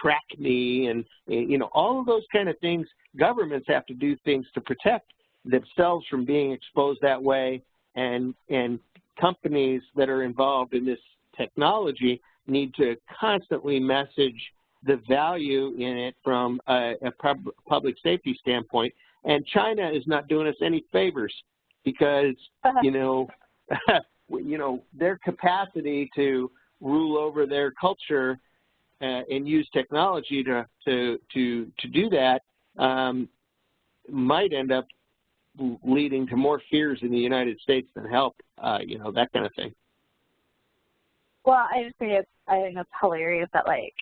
Speaker 2: track me, and you know, all of those kind of things. Governments have to do things to protect themselves from being exposed that way, and companies that are involved in this technology need to constantly message the value in it from a public safety standpoint. And China is not doing us any favors, because you know, their capacity to rule over their culture and use technology to do that might end up leading to more fears in the United States than help. You know, that kind of thing.
Speaker 1: Well, I think it's hilarious that, like,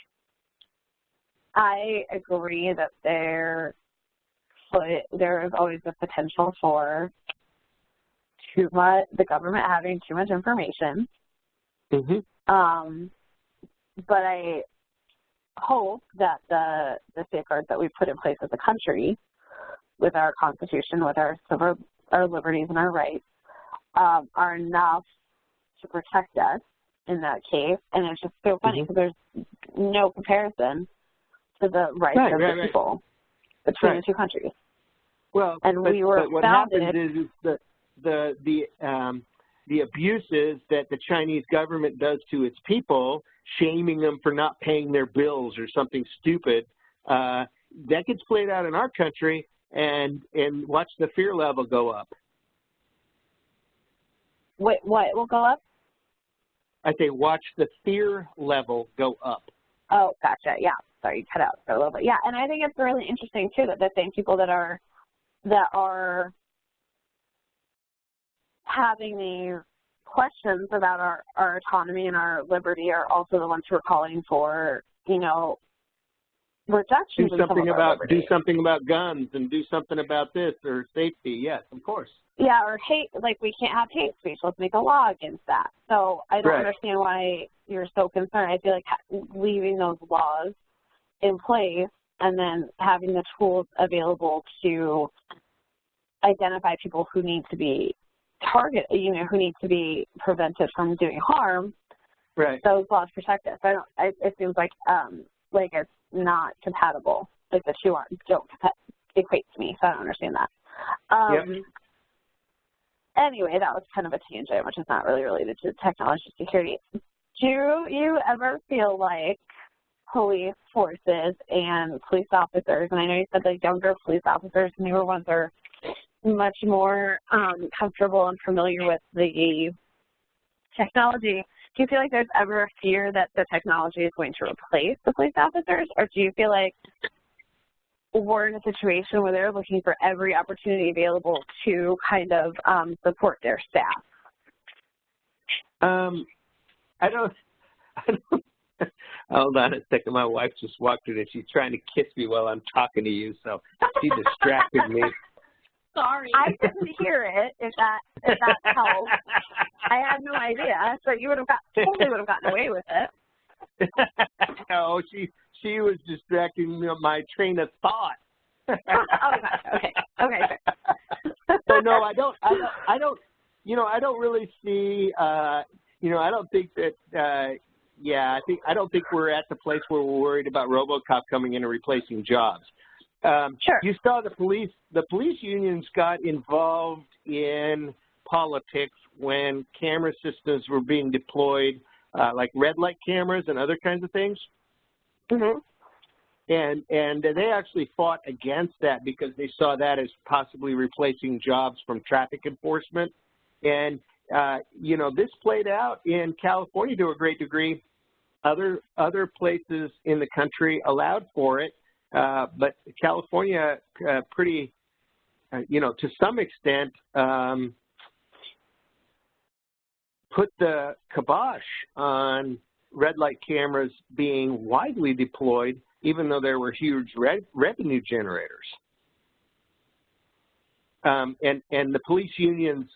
Speaker 1: I agree that there is always the potential for the government having too much information.
Speaker 2: Mm-hmm.
Speaker 1: But I hope that the safeguards that we put in place as a country, with our Constitution, with our liberties and our rights, are enough to protect us in that case. And it's just so funny because there's no comparison to the rights of the people between the two countries.
Speaker 2: Well,
Speaker 1: and
Speaker 2: but what happens is that the abuses that the Chinese government does to its people, shaming them for not paying their bills or something stupid, that gets played out in our country, and watch the fear level go up.
Speaker 1: What will go up?
Speaker 2: I say watch the fear level go up.
Speaker 1: Oh, gotcha. Yeah. Sorry, you cut out for a little bit. Yeah, and I think it's really interesting too that the same people that are having these questions about our autonomy and our liberty are also the ones who are calling for, you know, reductions in some of our liberty.
Speaker 2: Do something about guns, and do something about this, or safety. Yes, of course.
Speaker 1: Yeah, or hate, like we can't have hate speech. Let's make a law against that. So I don't understand why you're so concerned. I feel like leaving those laws in place and then having the tools available to identify people who need to be targeted, you know, who need to be prevented from doing harm.
Speaker 2: Right.
Speaker 1: Those laws protect us. It seems like it's not compatible. Like the two don't equate to me, so I don't understand that. Anyway, that was kind of a tangent, which is not really related to technology security. Do you ever feel like police forces and police officers, and I know you said the younger police officers, newer ones are much more comfortable and familiar with the technology. Do you feel like there's ever a fear that the technology is going to replace the police officers, or do you feel like we're in a situation where they're looking for every opportunity available to kind of support their staff?
Speaker 2: I don't. Hold on a second. My wife just walked in and she's trying to kiss me while I'm talking to you, so she distracted me.
Speaker 1: Sorry. I didn't hear it, if that helps. I had no idea, so you totally would have gotten away with it.
Speaker 2: No, she was distracting my train of thought.
Speaker 1: Oh gosh, okay.
Speaker 2: So no, I don't I don't really see I don't think that I don't think we're at the place where we're worried about RoboCop coming in and replacing jobs.
Speaker 1: Sure.
Speaker 2: You saw the police unions got involved in politics when camera systems were being deployed, like red light cameras and other kinds of things.
Speaker 1: Mm-hmm.
Speaker 2: And they actually fought against that because they saw that as possibly replacing jobs from traffic enforcement. And this played out in California to a great degree. Other places in the country allowed for it, but California pretty, to some extent, put the kibosh on red light cameras being widely deployed, even though there were huge revenue generators. And the police unions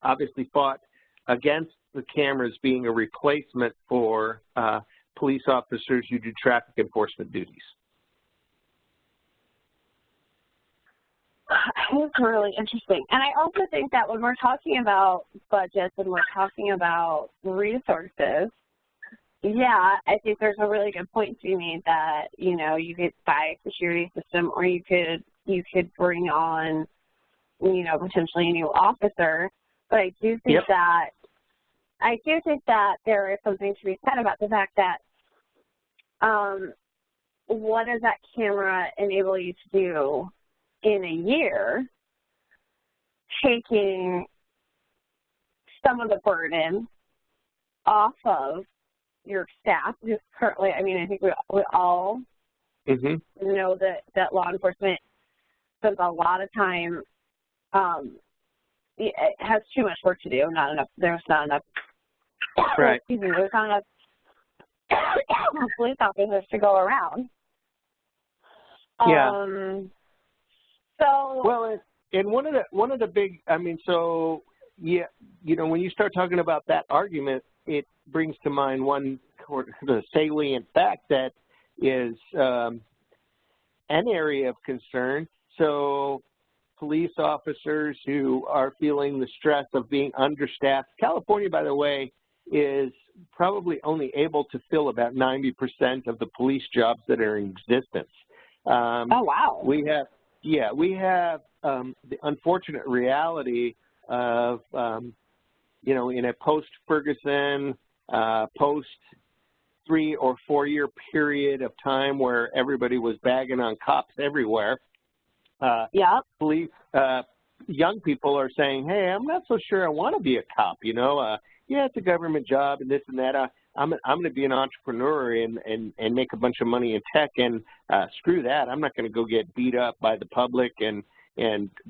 Speaker 2: obviously fought against the cameras being a replacement for police officers who do traffic enforcement duties.
Speaker 1: It's really interesting. And I also think that when we're talking about budgets and we're talking about resources, yeah, I think there's a really good point to be made that, you could buy a security system or you could bring on, potentially a new officer. But I do think that there is something to be said about the fact that what does that camera enable you to do in a year, taking some of the burden off of your staff, because currently, I think we all know that law enforcement spends a lot of time, it has too much work to do, there's not enough,
Speaker 2: right.
Speaker 1: There's not enough police officers to go around.
Speaker 2: Yeah.
Speaker 1: So
Speaker 2: well, and one of the big, when you start talking about that argument, it brings to mind the salient fact that is an area of concern. So police officers who are feeling the stress of being understaffed. California, by the way, is probably only able to fill about 90% of the police jobs that are in existence.
Speaker 1: Oh, wow.
Speaker 2: We have the unfortunate reality of, in a post-Ferguson, post 3 or 4 year period of time where everybody was bagging on cops everywhere, police, young people are saying, hey, I'm not so sure I want to be a cop, it's a government job and this and that. I'm going to be an entrepreneur and make a bunch of money in tech, and screw that. I'm not going to go get beat up by the public and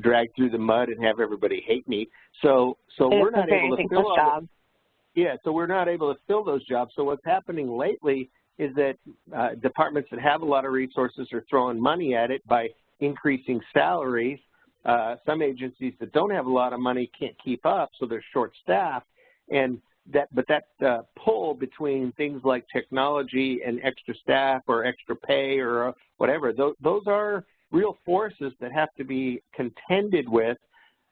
Speaker 2: dragged through the mud and have everybody hate me. So we're not able to fill jobs. Yeah, so we're not able to fill those jobs. So what's happening lately is that departments that have a lot of resources are throwing money at it by increasing salaries. Some agencies that don't have a lot of money can't keep up, so they're short-staffed. But that pull between things like technology and extra staff or extra pay or whatever, those are real forces that have to be contended with.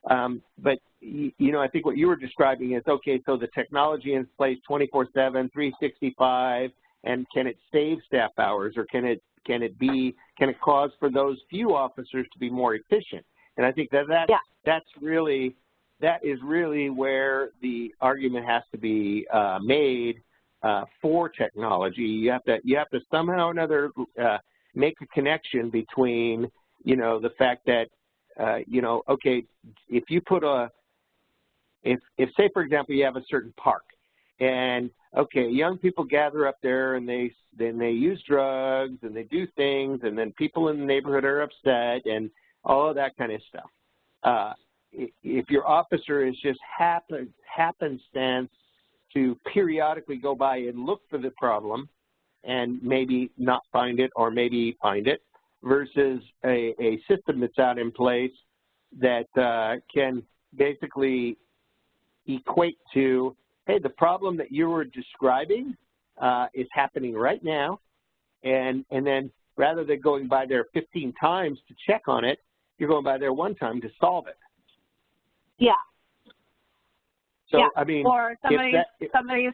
Speaker 2: But, I think what you were describing is, okay, so the technology in place 24/7, 365, and can it save staff hours, or can it cause for those few officers to be more efficient? And I think that is really where the argument has to be made for technology. You have to somehow or another make a connection between, the fact that, okay, if you put if say, for example, you have a certain park, and, okay, young people gather up there and they use drugs and they do things, and then people in the neighborhood are upset and all of that kind of stuff. If your officer is just happenstance to periodically go by and look for the problem and maybe not find it or maybe find it, versus a system that's out in place that can basically equate to, hey, the problem that you were describing is happening right now, and then rather than going by there 15 times to check on it, you're going by there one time to solve it.
Speaker 1: Yeah.
Speaker 2: So,
Speaker 1: yeah.
Speaker 2: I mean,
Speaker 1: or somebody's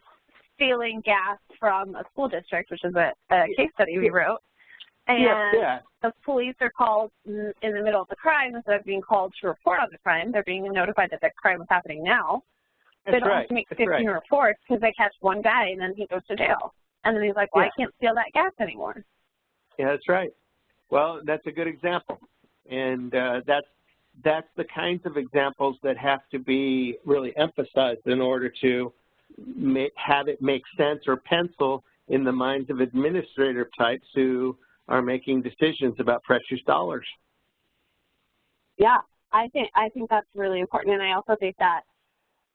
Speaker 1: stealing gas from a school district, which is a case study we wrote, and the police are called in the middle of the crime. Instead of being called to report on the crime, they're being notified that the crime is happening now. They don't have to make 15 reports because they catch one guy and then he goes to jail. And then he's like, well, I can't steal that gas anymore.
Speaker 2: Yeah, that's right. Well, that's a good example. And that's the kinds of examples that have to be really emphasized in order to have it make sense or pencil in the minds of administrative types who are making decisions about precious dollars.
Speaker 1: Yeah, I think that's really important. And I also think that,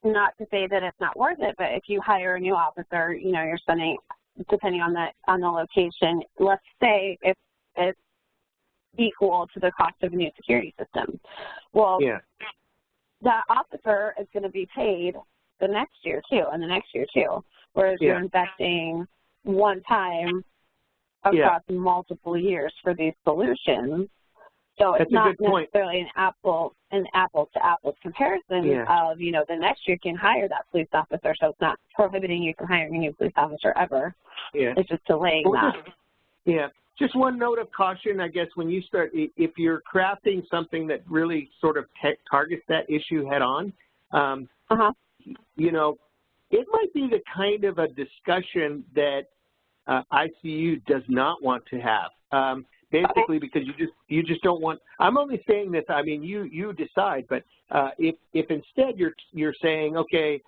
Speaker 1: not to say that it's not worth it, but if you hire a new officer, you know, you're spending, depending on the location, let's say it's equal to the cost of a new security system. Well, that officer is going to be paid the next year too, and the next year too, whereas you're investing one time across multiple years for these solutions. So it's not necessarily an apples to apples comparison of, you know, the next year you can hire that police officer, so it's not prohibiting you from hiring a new police officer ever. Yeah. It's just delaying that.
Speaker 2: Yeah. Just one note of caution, I guess, when you start, if you're crafting something that really sort of targets that issue head on, you know, it might be the kind of a discussion that ICU does not want to have. Basically, because you just don't want. I'm only saying this. I mean, you decide. But if instead you're saying, okay,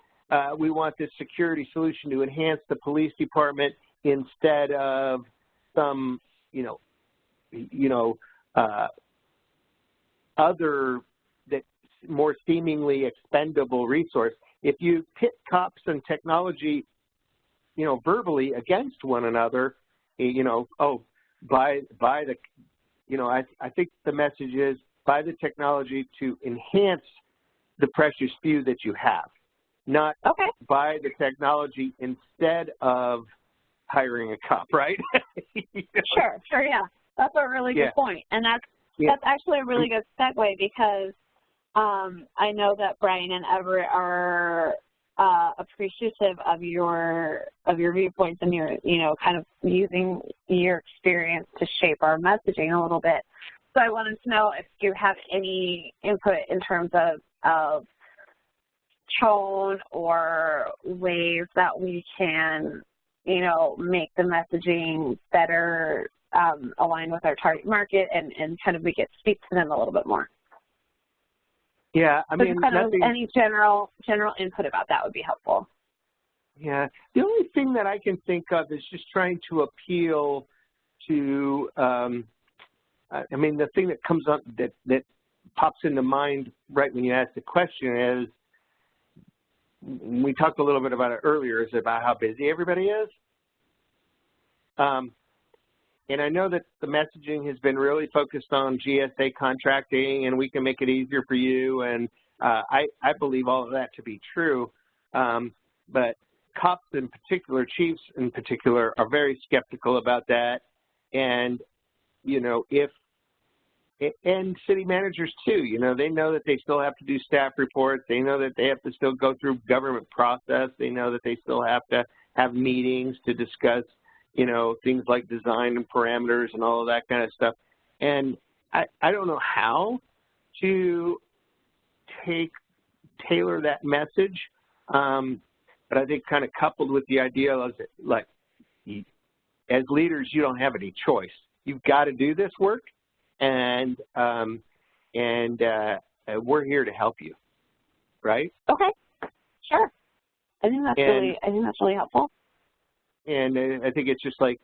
Speaker 2: we want this security solution to enhance the police department instead of some, other that more seemingly expendable resource. If you pit cops and technology, verbally against one another, I think the message is buy the technology to enhance the precious few that you have, not buy the technology instead of hiring a cop, right?
Speaker 1: Sure, yeah. That's a really good point. And that's actually a really good segue, because I know that Brian and Everett are appreciative of your viewpoints and your, kind of using your experience to shape our messaging a little bit. So I wanted to know if you have any input in terms of tone or ways that we can, make the messaging better align with our target market and kind of we get to speak to them a little bit more.
Speaker 2: Yeah, I mean,
Speaker 1: any general input about that would be helpful.
Speaker 2: Yeah, the only thing that I can think of is just trying to appeal to, the thing that comes up that pops into mind right when you ask the question is, we talked a little bit about it earlier, is about how busy everybody is. And I know that the messaging has been really focused on GSA contracting and we can make it easier for you. And I believe all of that to be true. But cops in particular, chiefs in particular, are very skeptical about that. And, and city managers too, they know that they still have to do staff reports. They know that they have to still go through government process. They know that they still have to have meetings to discuss things like design and parameters and all of that kind of stuff. And I don't know how to tailor that message, but I think kind of coupled with the idea of, like, as leaders, you don't have any choice. You've got to do this work, and we're here to help you, right?
Speaker 1: Okay, sure. I think that's really helpful.
Speaker 2: And I think it's just like,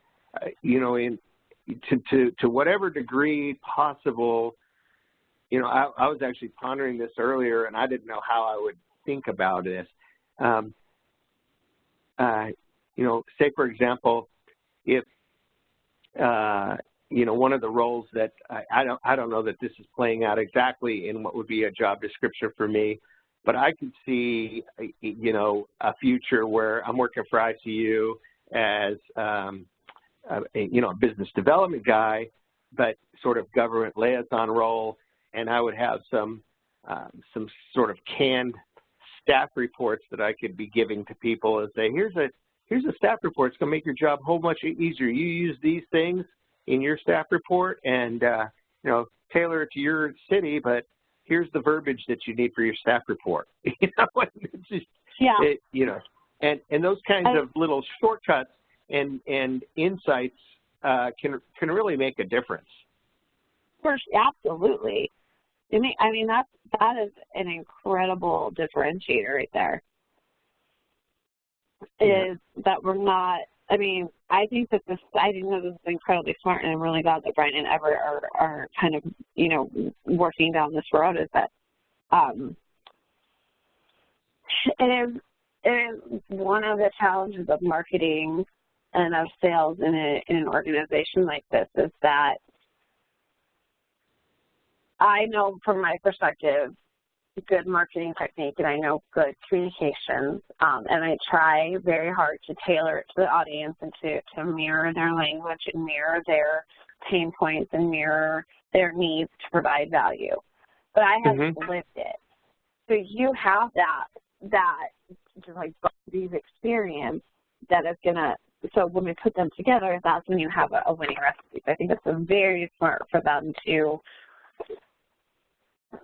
Speaker 2: to whatever degree possible, I was actually pondering this earlier, and I didn't know how I would think about this. you know, say for example, if you know, one of the roles that I don't know that this is playing out exactly in what would be a job description for me, but I could see, you know, a future where I'm working for ICU as, you know, a business development guy, but sort of government liaison role, and I would have some sort of canned staff reports that I could be giving to people and say, here's a staff report. It's going to make your job a whole much easier. You use these things in your staff report and, you know, tailor it to your city, but here's the verbiage that you need for your staff report. You know, it's just, you know, and those kinds of little shortcuts and insights can really make a difference.
Speaker 1: First, absolutely. I mean, that is an incredible differentiator right there. Is that we're not. I mean, I think that this is incredibly smart, and I'm really glad that Brian and Everett are kind of, you know, working down this road. Is that it is one of the challenges of marketing and of sales in an organization like this is that I know from my perspective good marketing technique and I know good communications, and I try very hard to tailor it to the audience and to mirror their language and mirror their pain points and mirror their needs to provide value. But I have lived it. So you have that just like these experience that is gonna, so when we put them together, that's when you have a winning recipe. So I think it's very smart for them to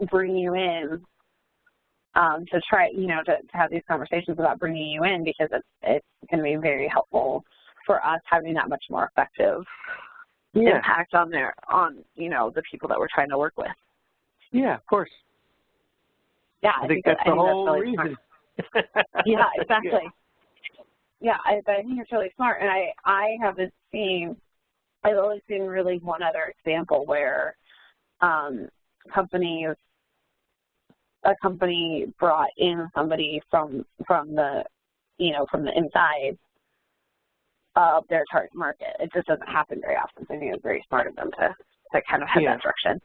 Speaker 1: bring you in, to try, you know, to have these conversations about bringing you in, because it's going to be very helpful for us having that much more effective impact on you know, the people that we're trying to work with.
Speaker 2: Yeah, of course.
Speaker 1: Yeah,
Speaker 2: I think that's the whole
Speaker 1: really
Speaker 2: reason.
Speaker 1: Yeah, exactly. Yeah, I think it's really smart, and I've only seen really one other example where a company brought in somebody from the, you know, from the inside of their target market. It just doesn't happen very often. So I think it's very smart of them to kind of have that direction.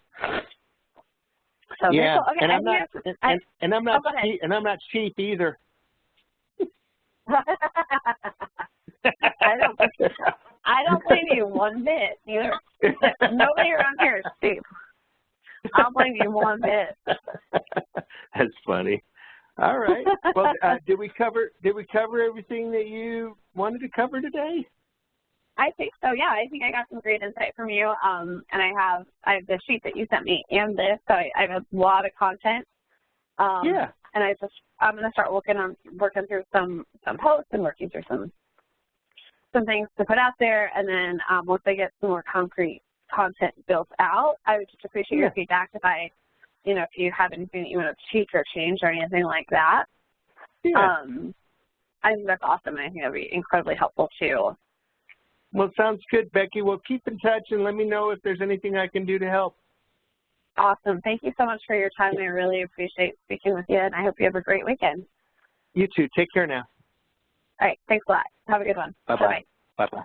Speaker 1: So
Speaker 2: yeah,
Speaker 1: cool. Okay,
Speaker 2: and I'm not cheap either.
Speaker 1: I don't blame you one bit either. Nobody around here is cheap. I'll blame you one bit.
Speaker 2: That's funny. All right. Well, did we cover everything that you wanted to cover today?
Speaker 1: I think so. Yeah, I think I got some great insight from you. And I have the sheet that you sent me and this, so I have a lot of content. And I'm going to start working through some posts and working through some things to put out there. And then once I get some more concrete content built out, I would just appreciate your feedback if if you have anything that you want to tweak or change or anything like that. I think that's awesome, and I think that would be incredibly helpful too.
Speaker 2: Well, sounds good, Becky. Well, keep in touch and let me know if there's anything I can do to help.
Speaker 1: Awesome. Thank you so much for your time. I really appreciate speaking with you, and I hope you have a great weekend.
Speaker 2: You too. Take care now.
Speaker 1: All right. Thanks a lot. Have a good one.
Speaker 2: Bye-bye. Bye-bye.